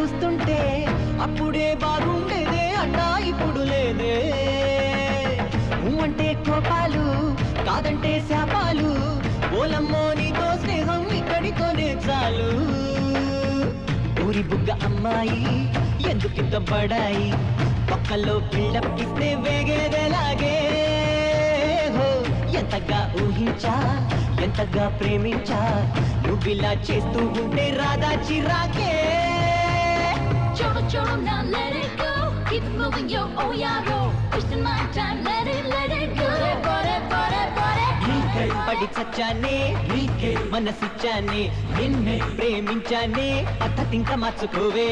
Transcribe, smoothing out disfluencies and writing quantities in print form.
చూస్తుంటే అప్పుడే బాగుండేదే అన్నా ఇప్పుడు లేదే అంటే కోపాలు కాదంటే శాపాలు ఓలమ్మో నీతో స్నేహం ఇక్కడితోనే చాలు ఊరి బుగ్గ అమ్మాయి ఎందుకింత బడాయి పక్కల్లో బిల్డప్ ఇస్తే వేగేదేలాగే ఎంతగా ఊహించా ఎంతగా ప్రేమించా నువ్విలా చేస్తూ ఉంటే రాదా చిరాకే Choro, choro, now let it go. Keep it moving, yo, oh yeah, roll. Wasting my time, let it go. నీకై పడి చచ్చానే నీకే మనసిచ్చానే నిన్నే ప్రేమించానే పద్ధతింక మార్చుకోవే